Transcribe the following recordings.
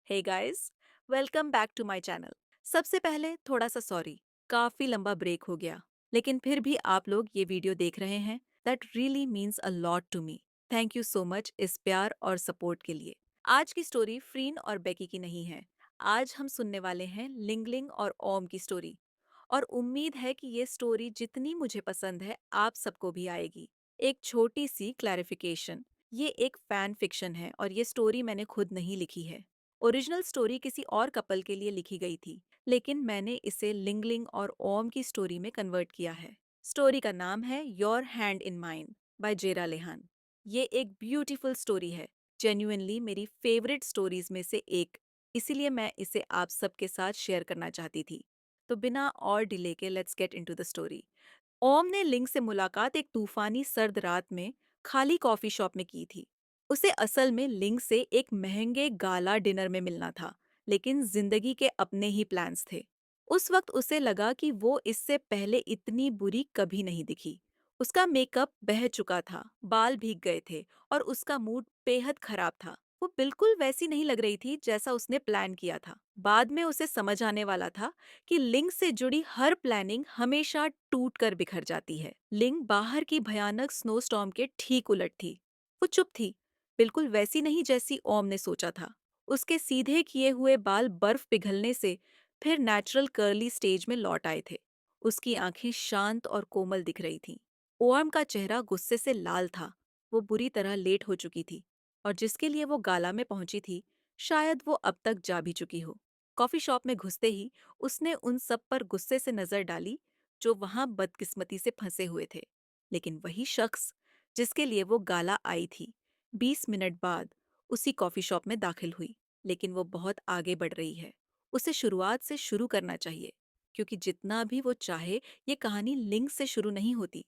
Hey guys, welcome back to my channel. सबसे पहले थोड़ा सा सॉरी, काफी लंबा ब्रेक हो गया, लेकिन फिर भी आप लोग ये वीडियो देख रहे हैं, that really means a lot to me. Thank you so much इस प्यार और सपोर्ट के लिए। आज की स्टोरी फ्रीन और बेकी की नहीं है। आज हम सुनने वाले हैं लिंगलिंग और ओम की स्टोरी। और उम्मीद है कि ये स्टोरी जितनी मुझे पसंद है आप सबको भी आएगी। एक छोटी सी क्लैरिफिकेशन, ये एक फैन फिक्शन है और ये स्टोरी मैंने खुद नहीं लिखी है। ओरिजिनल स्टोरी किसी और कपल के लिए लिखी गई थी, लेकिन मैंने इसे लिंगलिंग और ओम की स्टोरी में कन्वर्ट किया है। स्टोरी का नाम है your hand in mine by जेरा लेहान। ये एक ब्यूटीफुल स्टोरी है, जेन्युइनली मेरी फेवरेट स्टोरीज में से एक, इसीलिए मैं इसे आप सबके साथ शेयर करना चाहती थी। तो बिना और डिले के let's get into the story. Om ने लिंग से मुलाकात एक तूफानी सर्द रात में खाली कॉफी शॉप में की थी। उसे असल में लिंग से एक महंगे गाला डिनर में मिलना था, लेकिन जिंदगी के अपने ही प्लान्स थे। उस वक्त उसे लगा कि वो इससे पहले इतनी बुरी कभी नहीं दिखी। उसका मेकअप बह चुका था, बाल भीग गए थे और उसका मूड बेहद खराब था। वो बिल्कुल वैसी नहीं लग रही थी जैसा उसने प्लान किया था। बाद में उसे समझ आने वाला था कि लिंग से जुड़ी हर प्लानिंग हमेशा टूट कर बिखर जाती है। लिंग बाहर की भयानक स्नोस्टॉर्म के ठीक उलट थी। वो चुप थी, बिल्कुल वैसी नहीं जैसी ओम ने सोचा था। उसके सीधे किए हुए बाल बर्फ पिघलने से फिर नेचुरल कर्ली स्टेज में लौट आए थे। उसकी आंखें शांत और कोमल दिख रही थीं। ओम का चेहरा गुस्से से लाल था। वो बुरी तरह लेट हो चुकी थी और जिसके लिए वो गाला में पहुंची थी, शायद वो अब तक जा भी चुकी हो। कॉफी शॉप में घुसते ही उसने उन सब पर गुस्से से नजर डाली जो वहां बदकिस्मती से फंसे हुए थे। लेकिन वही शख्स जिसके लिए वो गाला आई थी, 20 मिनट बाद उसी कॉफी शॉप में दाखिल हुई। लेकिन वो बहुत आगे बढ़ रही है। उसे शुरुआत से शुरू करना चाहिए, क्योंकि जितना भी वो चाहे ये कहानी लिंक से शुरू नहीं होती।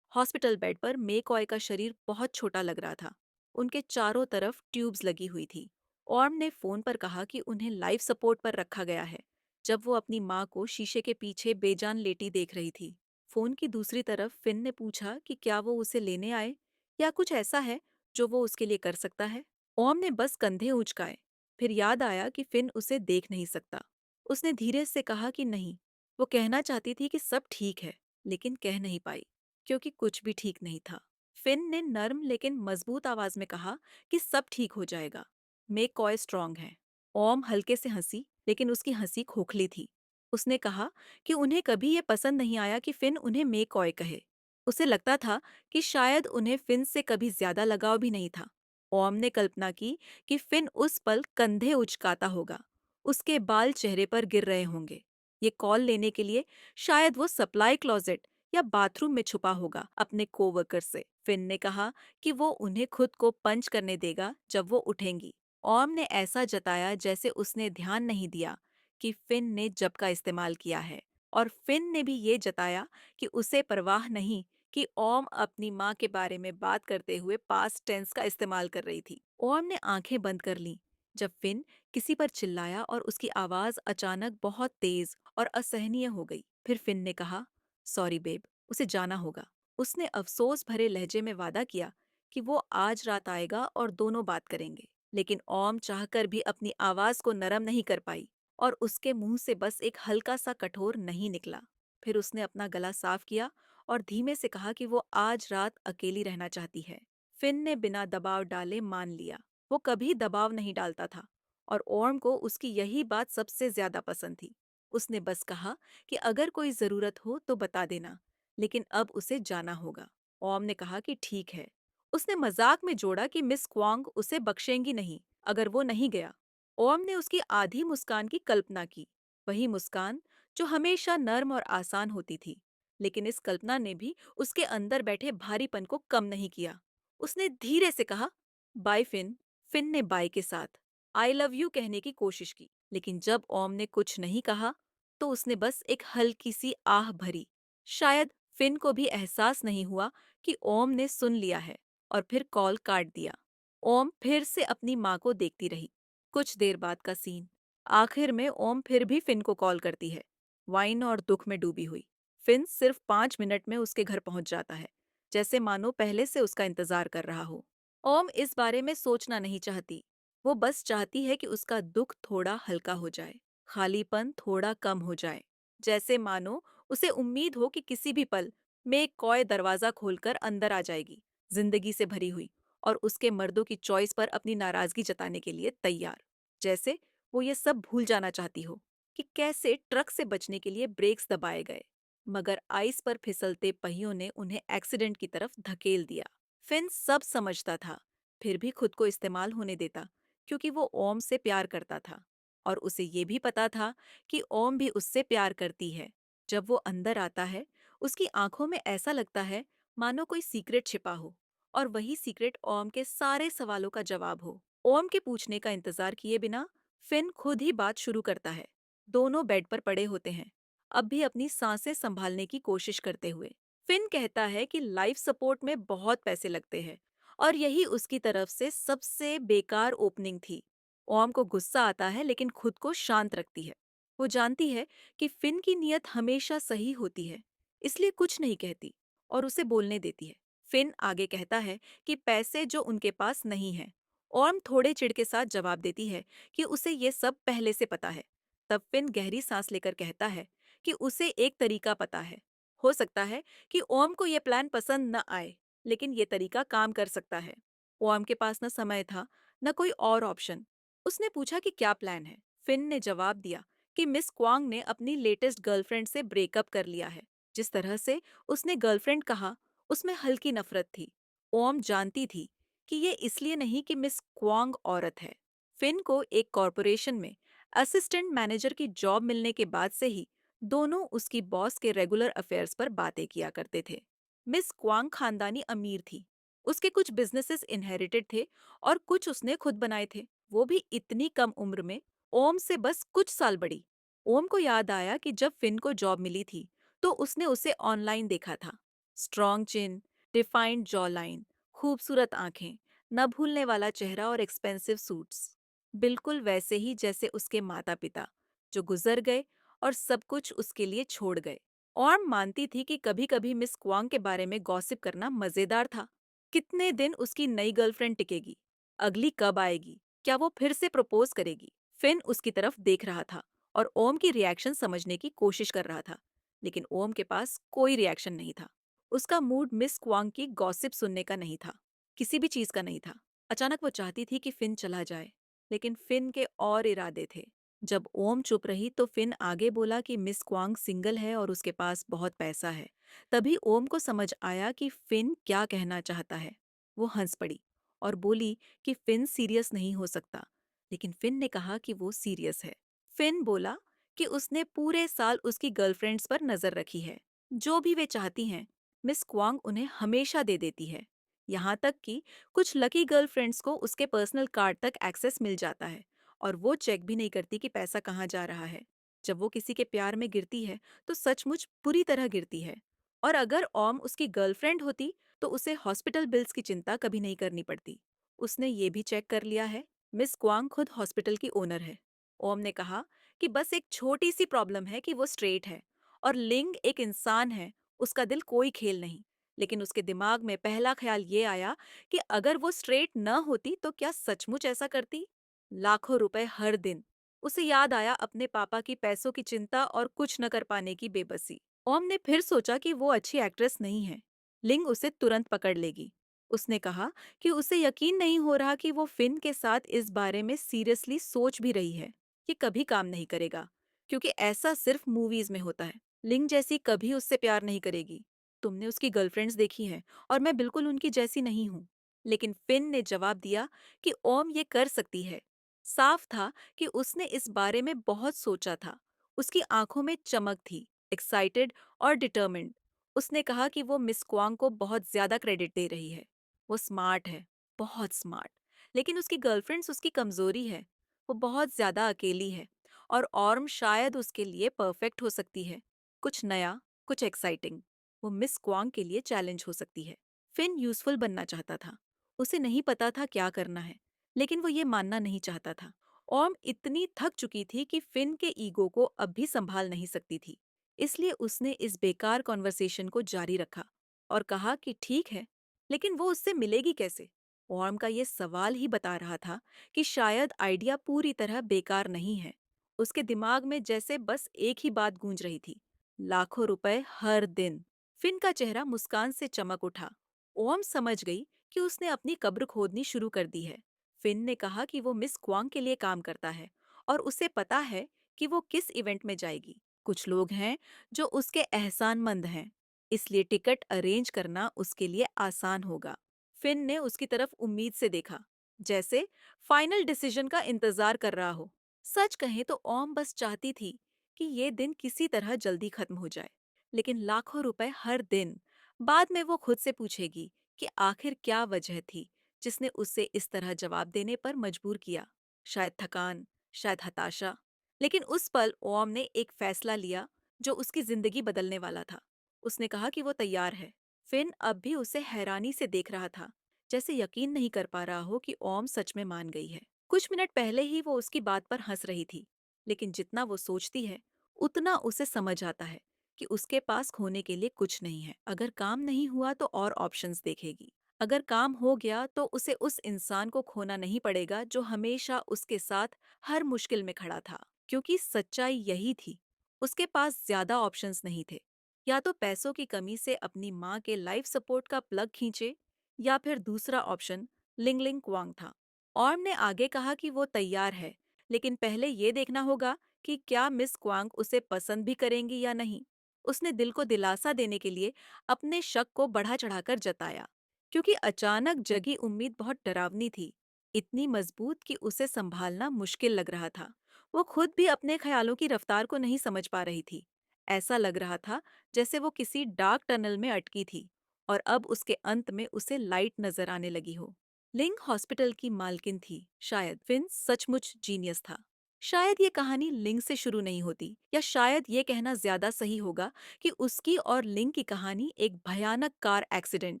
हॉस्पिटल बेड पर मेकॉय का शरीर बहुत छोटा लग रहा था। उनके चारों तरफ ट्यूब्स लगी हुई थी। ऑर्म ने फोन पर कहा कि उन्हें लाइफ सपोर्ट पर रखा गया है, जब वो अपनी माँ को शीशे के पीछे बेजान लेटी देख रही थी। फोन की दूसरी तरफ फिन ने पूछा कि क्या वो उसे लेने आए या कुछ ऐसा है जो वो उसके लिए कर सकता है। ओम ने बस कंधे उचकाए। फिर याद आया कि फिन उसे देख नहीं सकता। उसने धीरे से कहा कि नहीं। वो कहना चाहती थी कि सब ठीक है, लेकिन कह नहीं पाई क्योंकि कुछ भी ठीक नहीं था। फिन ने नर्म लेकिन मजबूत आवाज में कहा कि सब ठीक हो जाएगा। मेक कॉय स्ट्रांग है। ओम हल्के से हंसी, लेकिन उसकी हंसी खोखली थी। उसने कहा कि उन्हें कभी ये पसंद नहीं आया कि फिन उन्हें मेक कॉय कहे। उसे लगता था कि शायद उन्हें फिन से कभी ज्यादा लगाव भी नहीं था। ओम ने कल्पना की कि फिन उस पल कंधे उचकाता होगा, उसके बाल चेहरे पर गिर रहे होंगे। ये कॉल लेने के लिए शायद वो सप्लाई क्लोजेट या बाथरूम में छुपा होगा अपने कोवर्कर से। फिन ने कहा कि वो उन्हें खुद को पंच करने देगा जब वो उठेंगी। ओम ने ऐसा जताया जैसे उसने ध्यान नहीं दिया कि फिन ने जब का इस्तेमाल किया है, और फिन ने भी ये जताया कि उसे परवाह नहीं कि ओम अपनी माँ के बारे में बात करते हुए पास्ट टेंस का इस्तेमाल कर रही थी। ओम ने आंखें बंद कर लीं जब फिन किसी पर चिल्लाया और उसकी आवाज अचानक बहुत तेज और असहनीय हो गई। फिर फिन ने कहा, सॉरी बेब, उसे जाना होगा। उसने अफसोस भरे लहजे में वादा किया कि वो आज रात आएगा और दोनों बात करेंगे। लेकिन ओम चाहकर भी अपनी आवाज को नरम नहीं कर पाई और उसके मुंह से बस एक हल्का सा कठोर नहीं निकला। फिर उसने अपना गला साफ किया और धीमे से कहा कि वो आज रात अकेली रहना चाहती है। फिन ने बिना दबाव डाले मान लिया। वो कभी दबाव नहीं डालता था और ओम को उसकी यही बात सबसे ज्यादा पसंद थी। उसने बस कहा कि अगर कोई जरूरत हो तो बता देना, लेकिन अब उसे जाना होगा। ओम ने कहा कि ठीक है। उसने मजाक में जोड़ा कि मिस क्वांग उसे बख्शेंगी नहीं अगर वो नहीं गया। ओम ने उसकी आधी मुस्कान की कल्पना की, वही मुस्कान जो हमेशा नर्म और आसान होती थी। लेकिन इस कल्पना ने भी उसके अंदर बैठे भारीपन को कम नहीं किया। उसने धीरे से कहा, बाय फिन। फिन ने बाय के साथ आई लव यू कहने की कोशिश की, लेकिन जब ओम ने कुछ नहीं कहा तो उसने बस एक हल्की सी आह भरी। शायद फिन को भी एहसास नहीं हुआ कि ओम ने सुन लिया है, और फिर कॉल काट दिया। ओम फिर से अपनी माँ को देखती रही। कुछ देर बाद का सीन। आखिर में ओम फिर भी फिन को कॉल करती है, वाइन और दुख में डूबी हुई। फिन सिर्फ 5 मिनट में उसके घर पहुंच जाता है, जैसे मानो पहले से उसका इंतजार कर रहा हो। ओम इस बारे में सोचना नहीं चाहती, वो बस चाहती है कि उसका दुख थोड़ा हल्का हो जाए, खालीपन थोड़ा कम हो जाए। जैसे मानो उसे उम्मीद हो कि किसी भी पल में कोई दरवाजा खोलकर अंदर आ जाएगी, जिंदगी से भरी हुई और उसके मर्दों की चॉइस पर अपनी नाराजगी जताने के लिए तैयार। जैसे वो ये सब भूल जाना चाहती हो कि कैसे ट्रक से बचने के लिए ब्रेक्स दबाए गए, मगर आइस पर फिसलते पहियों ने उन्हें एक्सीडेंट की तरफ धकेल दिया। फिन सब समझता था, फिर भी खुद को इस्तेमाल होने देता, क्योंकि वो ओम से प्यार करता था और उसे ये भी पता था कि ओम भी उससे प्यार करती है। जब वो अंदर आता है, उसकी आंखों में ऐसा लगता है मानो कोई सीक्रेट छिपा हो, और वही सीक्रेट ओम के सारे सवालों का जवाब हो। ओम के पूछने का इंतजार किए बिना फिन खुद ही बात शुरू करता है। दोनों बेड पर पड़े होते हैं, अब भी अपनी सांसें संभालने की कोशिश करते हुए। फिन कहता है कि लाइफ सपोर्ट में बहुत पैसे लगते हैं और यही उसकी तरफ से सबसे बेकार ओपनिंग थी। ओम को गुस्सा आता है लेकिन खुद को शांत रखती है। वो जानती है कि फिन की नीयत हमेशा सही होती है, इसलिए कुछ नहीं कहती और उसे बोलने देती है। फिन आगे कहता है कि पैसे जो उनके पास नहीं है। ओम थोड़े चिढ़ के साथ जवाब देती है कि उसे ये सब पहले से पता है। तब फिन गहरी सांस लेकर कहता है कि उसे एक तरीका पता है। हो सकता है कि ओम को ये प्लान पसंद न आए, लेकिन ये तरीका काम कर सकता है। ओम के पास न समय था, न कोई और ऑप्शन। उसने पूछा कि क्या प्लान है। फिन ने जवाब दिया कि मिस क्वांग ने अपनी लेटेस्ट गर्लफ्रेंड से ब्रेकअप कर लिया है। जिस तरह से उसने गर्लफ्रेंड कहा, उसमें हल्की नफरत थी। ओम जानती थी कि ये इसलिए नहीं कि मिस क्वांग औरत है। फिन को एक कॉरपोरेशन में असिस्टेंट मैनेजर की जॉब मिलने के बाद से ही दोनों उसकी बॉस के रेगुलर अफेयर्स पर बातें किया करते थे। मिस क्वांग खानदानी अमीर थी। उसके कुछ बिजनेसेस इनहेरिटेड थे और कुछ उसने खुद बनाए थे, वो भी इतनी कम उम्र में, ओम से बस कुछ साल बड़ी। ओम को याद आया कि जब फिन को जॉब मिली थी तो उसने उसे ऑनलाइन देखा था। स्ट्रॉन्ग चिन, डिफाइंड जॉ लाइन, खूबसूरत आंखें, न भूलने वाला चेहरा और एक्सपेंसिव सूट्स, बिल्कुल वैसे ही जैसे उसके माता पिता, जो गुजर गए और सब कुछ उसके लिए छोड़ गए। और मानती थी कि कभी कभी मिस क्वांग के बारे में गॉसिप करना मजेदार था। कितने दिन उसकी नई गर्लफ्रेंड टिकेगी, अगली कब आएगी, क्या वो फिर से प्रपोज करेगी। फिन उसकी तरफ देख रहा था और ओम की रिएक्शन समझने की कोशिश कर रहा था, लेकिन ओम के पास कोई रिएक्शन नहीं था। उसका मूड मिस क्वांग की गॉसिप सुनने का नहीं था, किसी भी चीज का नहीं था। अचानक वो चाहती थी कि फिन चला जाए, लेकिन फिन के और इरादे थे। जब ओम चुप रही तो फिन आगे बोला कि मिस क्वांग सिंगल है और उसके पास बहुत पैसा है। तभी ओम को समझ आया कि फिन क्या कहना चाहता है। वो हंस पड़ी और बोली कि फिन सीरियस नहीं हो सकता, लेकिन फिन ने कहा कि वो सीरियस है। फिन बोला कि उसने पूरे साल उसकी गर्लफ्रेंड्स पर नजर रखी है। जो भी वे चाहती हैं, मिस क्वांग उन्हें हमेशा दे देती है। यहाँ तक कि कुछ लकी गर्लफ्रेंड्स को उसके पर्सनल कार्ड तक एक्सेस मिल जाता है और वो चेक भी नहीं करती कि पैसा कहाँ जा रहा है। जब वो किसी के प्यार में गिरती है तो सचमुच बुरी तरह गिरती है। और अगर ओम उसकी गर्लफ्रेंड होती तो उसे हॉस्पिटल बिल्स की चिंता कभी नहीं करनी पड़ती। उसने ये भी चेक कर लिया है, मिस क्वांग खुद हॉस्पिटल की ओनर है। ओम ने कहा कि बस एक छोटी सी प्रॉब्लम है कि वो स्ट्रेट है और लिंग एक इंसान है, उसका दिल कोई खेल नहीं। लेकिन उसके दिमाग में पहला ख्याल ये आया कि अगर वो स्ट्रेट न होती तो क्या सचमुच ऐसा करती। लाखों रुपए हर दिन। उसे याद आया अपने पापा की पैसों की चिंता और कुछ न कर पाने की बेबसी। ओम ने फिर सोचा कि वो अच्छी एक्ट्रेस नहीं है, लिंग उसे तुरंत पकड़ लेगी। उसने कहा कि उसे यकीन नहीं हो रहा कि वो फिन के साथ इस बारे में सीरियसली सोच भी रही है। ये कभी काम नहीं करेगा, क्योंकि ऐसा सिर्फ मूवीज में होता है। लिंग जैसी कभी उससे प्यार नहीं करेगी। तुमने उसकी गर्लफ्रेंड्स देखी हैं और मैं बिल्कुल उनकी जैसी नहीं हूँ। लेकिन फिन ने जवाब दिया कि ओम ये कर सकती है। साफ था कि उसने इस बारे में बहुत सोचा था। उसकी आंखों में चमक थी, एक्साइटेड और डिटर्मिन्ड। उसने कहा कि वो मिस क्वांग को बहुत ज्यादा क्रेडिट दे रही है। वो स्मार्ट है, बहुत स्मार्ट, लेकिन उसकी गर्लफ्रेंड्स उसकी कमजोरी है। वो बहुत ज्यादा अकेली है और ऑर्म शायद उसके लिए परफेक्ट हो सकती है। कुछ नया, कुछ एक्साइटिंग। वो मिस क्वांग के लिए चैलेंज हो सकती है। फिन यूजफुल बनना चाहता था। उसे नहीं पता था क्या करना है, लेकिन वो ये मानना नहीं चाहता था। ओम इतनी थक चुकी थी कि फिन के ईगो को अब भी संभाल नहीं सकती थी। इसलिए उसने इस बेकार कॉन्वर्सेशन को जारी रखा और कहा कि ठीक है, लेकिन वो उससे मिलेगी कैसे? ऑर्म का ये सवाल ही बता रहा था कि शायद आइडिया पूरी तरह बेकार नहीं है। उसके दिमाग में जैसे बस एक ही बात गूंज रही थी, लाखों रुपए हर दिन। फिन का चेहरा मुस्कान से चमक उठा। ओम समझ गई कि उसने अपनी कब्र खोदनी शुरू कर दी है। फिन ने कहा कि वो मिस क्वांग के लिए काम करता है और उसे पता है कि वो किस इवेंट में जाएगी। कुछ लोग हैं जो उसके एहसानमंद हैं, इसलिए टिकट अरेंज करना उसके लिए आसान होगा। फिन ने उसकी तरफ उम्मीद से देखा, जैसे फाइनल डिसीजन का इंतजार कर रहा हो। सच कहें तो ओम बस चाहती थी कि ये दिन किसी तरह जल्दी खत्म हो जाए, लेकिन लाखों रुपए हर दिन। बाद में वो खुद से पूछेगी कि आखिर क्या वजह थी जिसने उसे इस तरह जवाब देने पर मजबूर किया। शायद थकान, शायद हताशा। लेकिन उस पल ओम ने एक फैसला लिया जो उसकी जिंदगी बदलने वाला था। उसने कहा कि वो तैयार है। फिन अब भी उसे हैरानी से देख रहा था, जैसे यकीन नहीं कर पा रहा हो कि ओम सच में मान गई है। कुछ मिनट पहले ही वो उसकी बात पर हंस रही थी, लेकिन जितना वो सोचती है उतना उसे समझ आता है कि उसके पास खोने के लिए कुछ नहीं है। अगर काम नहीं हुआ तो और ऑप्शंस देखेगी। अगर काम हो गया तो उसे उस इंसान को खोना नहीं पड़ेगा जो हमेशा उसके साथ हर मुश्किल में खड़ा था। क्योंकि सच्चाई यही थी, उसके पास ज्यादा ऑप्शंस नहीं थे। या तो पैसों की कमी से अपनी माँ के लाइफ सपोर्ट का प्लग खींचे, या फिर दूसरा ऑप्शन लिंगलिंग क्वांग था। ऑर्म ने आगे कहा कि वो तैयार है, लेकिन पहले ये देखना होगा कि क्या मिस क्वांग उसे पसंद भी करेंगी या नहीं। उसने दिल को दिलासा देने के लिए अपने शक को बढ़ा चढ़ाकर जताया, क्योंकि अचानक जगी उम्मीद बहुत डरावनी थी, इतनी मजबूत कि उसे संभालना मुश्किल लग रहा था। वो खुद भी अपने ख्यालों की रफ्तार को नहीं समझ पा रही थी। ऐसा लग रहा था जैसे वो किसी डार्क टनल में अटकी थी और अब उसके अंत में उसे लाइट नजर आने लगी हो। लिंग हॉस्पिटल की मालकिन थी, शायद फिन सचमुच जीनियस था। शायद ये कहानी लिंग से शुरू नहीं होती, या शायद ये कहना ज्यादा सही होगा कि उसकी और लिंग की कहानी एक भयानक कार एक्सीडेंट,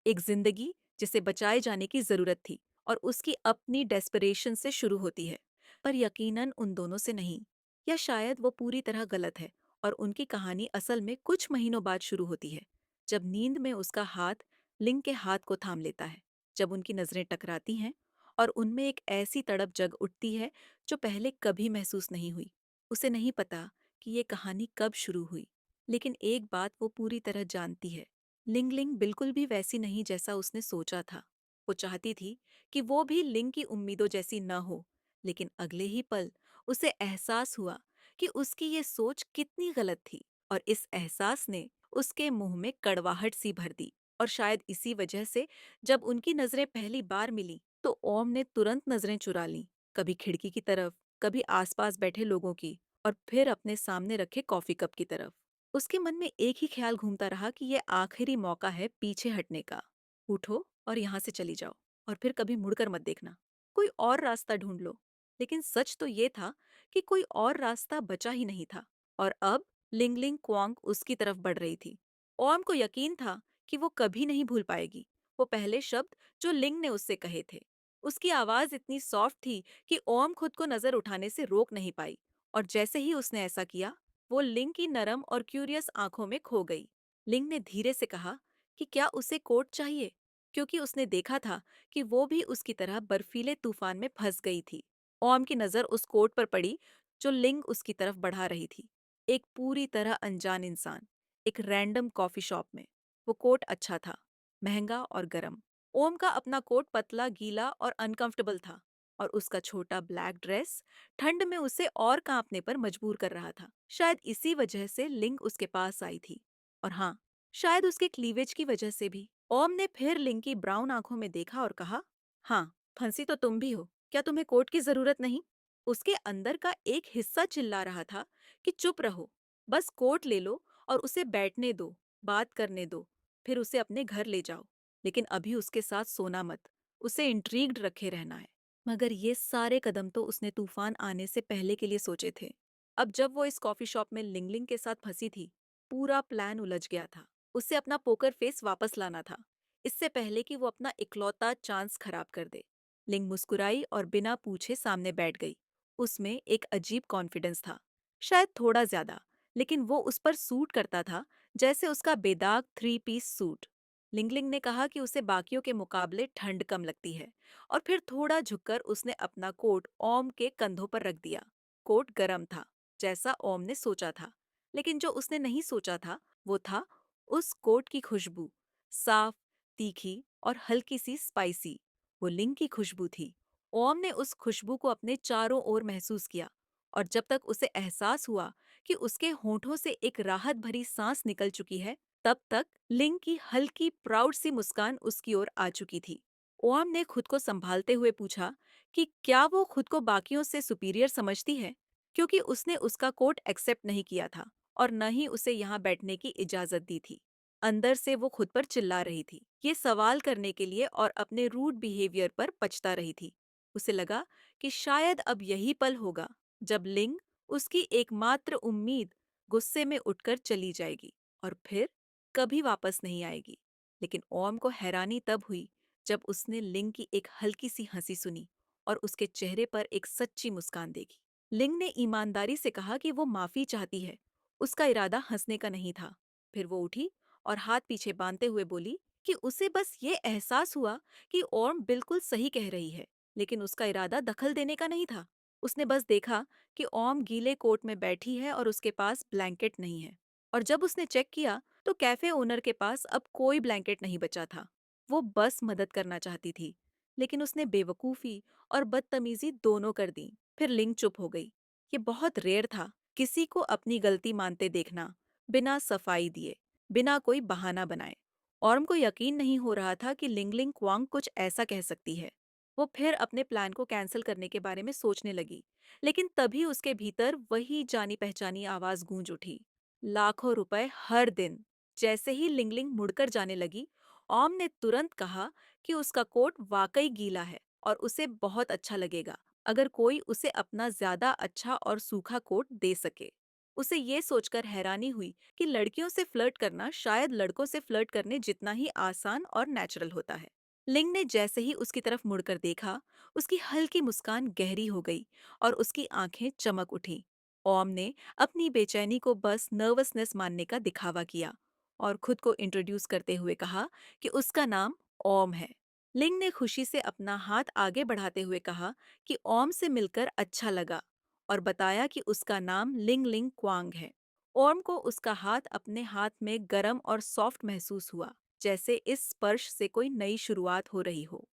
एक जिंदगी जिसे बचाए जाने की जरूरत थी, और उसकी अपनी डेस्परेशन से शुरू होती है। पर यकीनन उन दोनों से नहीं। या शायद वो पूरी तरह गलत है और उनकी कहानी असल में कुछ महीनों बाद शुरू होती है, जब नींद में उसका हाथ लिंग के हाथ को थाम लेता है, जब उनकी नजरें टकराती हैं और उनमें एक ऐसी तड़प जग उठती है जो पहले कभी महसूस नहीं हुई। उसे नहीं पता कि ये कहानी कब शुरू हुई, लेकिन एक बात वो पूरी तरह जानती है, लिंग लिंग बिल्कुल भी वैसी नहीं जैसा उसने सोचा था। वो चाहती थी कि वो भी लिंग की उम्मीदों जैसी न हो, लेकिन अगले ही पल उसे एहसास हुआ कि उसकी ये सोच कितनी गलत थी, और इस एहसास ने उसके मुंह में कड़वाहट सी भर दी। और शायद इसी वजह से जब उनकी नजरें पहली बार मिली तो ओम ने तुरंत नजरें चुरा लीं, कभी खिड़की की तरफ, कभी आसपास बैठे लोगों की, और फिर अपने सामने रखे कॉफी कप की तरफ। उसके मन में एक ही ख्याल घूमता रहा कि ये आखिरी मौका है पीछे हटने का। उठो और यहाँ से चली जाओ, और फिर कभी मुड़कर मत देखना। कोई और रास्ता ढूंढ लो। लेकिन सच तो ये था कि कोई और रास्ता बचा ही नहीं था, और अब लिंगलिंग क्वांग उसकी तरफ बढ़ रही थी। ओम को यकीन था कि वो कभी नहीं भूल पाएगी वो पहले शब्द जो लिंग ने उससे कहे थे। उसकी आवाज इतनी सॉफ्ट थी कि ओम खुद को नजर उठाने से रोक नहीं पाई, और जैसे ही उसने ऐसा किया, वो लिंग की नरम और क्यूरियस आंखों में खो गई। लिंग ने धीरे से कहा कि क्या उसे कोट चाहिए, क्योंकि उसने देखा था कि वो भी उसकी तरह बर्फीले तूफान में फंस गई थी। ओम की नजर उस कोट पर पड़ी जो लिंग उसकी तरफ बढ़ा रही थी। एक पूरी तरह अनजान इंसान, एक रैंडम कॉफी शॉप में। वो कोट अच्छा था, महंगा और गर्म। ओम का अपना कोट पतला, गीला और अनकंफर्टेबल था, और उसका छोटा ब्लैक ड्रेस ठंड में उसे और कांपने पर मजबूर कर रहा था। शायद इसी वजह से लिंग उसके पास आई थी, और हाँ, शायद उसके क्लीवेज की वजह से भी। ओम ने फिर लिंग की ब्राउन आंखों में देखा और कहा, हाँ, फंसी तो तुम भी हो, क्या तुम्हें कोट की जरूरत नहीं? उसके अंदर का एक हिस्सा चिल्ला रहा था कि चुप रहो, बस कोट ले लो और उसे बैठने दो, बात करने दो, फिर उसे अपने घर ले जाओ। लेकिन अभी उसके साथ सोना मत, उसे इंट्रीग्ड रखे रहना है। मगर ये सारे कदम तो उसने तूफान आने से पहले के लिए सोचे थे। अब जब वो इस कॉफी शॉप में लिंगलिंग के साथ फंसी थी, पूरा प्लान उलझ गया था। उसे अपना पोकर फेस वापस लाना था, इससे पहले कि वो अपना इकलौता चांस खराब कर दे। लिंग मुस्कुराई और बिना पूछे सामने बैठ गई। उसमें एक अजीब कॉन्फिडेंस था, शायद थोड़ा ज्यादा, लेकिन वो उस पर सूट करता था, जैसे उसका बेदाग थ्री पीस सूट। लिंगलिंग ने कहा कि उसे बाकियों के मुकाबले ठंड कम लगती है और फिर थोड़ा झुककर उसने अपना कोट ओम के कंधों पर रख दिया। कोट गर्म था, जैसा ओम ने सोचा था, लेकिन जो उसने नहीं सोचा था वो था उस कोट की खुशबू, साफ, तीखी और हल्की सी स्पाइसी। वो लिंग की खुशबू थी। ओम ने उस खुशबू को अपने चारों ओर महसूस किया और जब तक उसे एहसास हुआ कि उसके होठों से एक राहत भरी सांस निकल चुकी है, तब तक लिंग की हल्की प्राउड सी मुस्कान उसकी ओर आ चुकी थी। ओम ने खुद को संभालते हुए पूछा कि क्या वो खुद को बाकियों से सुपीरियर समझती है, क्योंकि उसने उसका कोट एक्सेप्ट नहीं किया था और न ही उसे यहाँ बैठने की इजाजत दी थी। अंदर से वो खुद पर चिल्ला रही थी, ये सवाल करने के लिए और अपने रूड बिहेवियर पर पछता रही थी। उसे लगा कि शायद अब यही पल होगा जब लिंग, उसकी एकमात्र उम्मीद, गुस्से में उठकर चली जाएगी और फिर कभी वापस नहीं आएगी। लेकिन ओम को हैरानी तब हुई जब उसने लिंग की एक हल्की सी हंसी सुनी और उसके चेहरे पर एक सच्ची मुस्कान देखी। लिंग ने ईमानदारी से कहा कि वो माफी चाहती है, उसका इरादा हंसने का नहीं था। फिर वो उठी और हाथ पीछे बांधते हुए बोली कि उसे बस ये एहसास हुआ कि ओम बिल्कुल सही कह रही है, लेकिन उसका इरादा दखल देने का नहीं था। उसने बस देखा कि ओम गीले कोट में बैठी है और उसके पास ब्लैंकेट नहीं है। और जब उसने चेक किया तो कैफे ओनर के पास अब कोई ब्लैंकेट नहीं बचा था। वो बस मदद करना चाहती थी, लेकिन उसने बेवकूफ़ी और बदतमीजी दोनों कर दी। फिर लिंग चुप हो गई। ये बहुत रेयर था किसी को अपनी गलती मानते देखना, बिना सफाई दिए, बिना कोई बहाना बनाए। औरम को यकीन नहीं हो रहा था कि लिंगलिंग क्वांग कुछ ऐसा कह सकती है। वो फिर अपने प्लान को कैंसिल करने के बारे में सोचने लगी, लेकिन तभी उसके भीतर वही जानी पहचानी आवाज गूंज उठी, लाखों रुपए हर दिन। जैसे ही लिंगलिंग मुड़कर जाने लगी, ओम ने तुरंत कहा कि उसका कोट वाकई गीला है और उसे बहुत अच्छा लगेगा अगर कोई उसे अपना ज्यादा अच्छा और सूखा कोट दे सके। उसे ये सोचकर हैरानी हुई कि लड़कियों से फ्लर्ट करना शायद लड़कों से फ्लर्ट करने जितना ही आसान और नेचुरल होता है। लिंग ने जैसे ही उसकी तरफ मुड़कर देखा, उसकी हल्की मुस्कान गहरी हो गई और उसकी आंखें चमक उठीं। ओम ने अपनी बेचैनी को बस नर्वसनेस मानने का दिखावा किया और खुद को इंट्रोड्यूस करते हुए कहा कि उसका नाम ओम है। लिंग ने खुशी से अपना हाथ आगे बढ़ाते हुए कहा कि ओम से मिलकर अच्छा लगा और बताया कि उसका नाम लिंग लिंग क्वांग है। ओम को उसका हाथ अपने हाथ में गरम और सॉफ्ट महसूस हुआ, जैसे इस स्पर्श से कोई नई शुरुआत हो रही हो।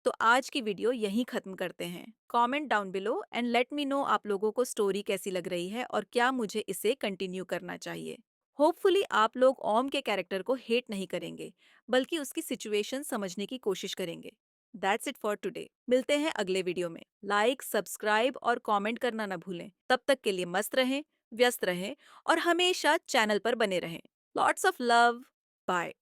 तो आज की वीडियो यहीं खत्म करते हैं। Comment down below and let me know आप लोगों को स्टोरी कैसी लग रही है और क्या मुझे इसे कंटिन्यू करना चाहिए। होपफुली आप लोग ओम के कैरेक्टर को हेट नहीं करेंगे, बल्कि उसकी सिचुएशन समझने की कोशिश करेंगे। That's it for today. मिलते हैं अगले वीडियो में। लाइक, सब्सक्राइब और कमेंट करना ना भूलें। तब तक के लिए मस्त रहें, व्यस्त रहें और हमेशा चैनल पर बने रहें। Lots of love. बाय।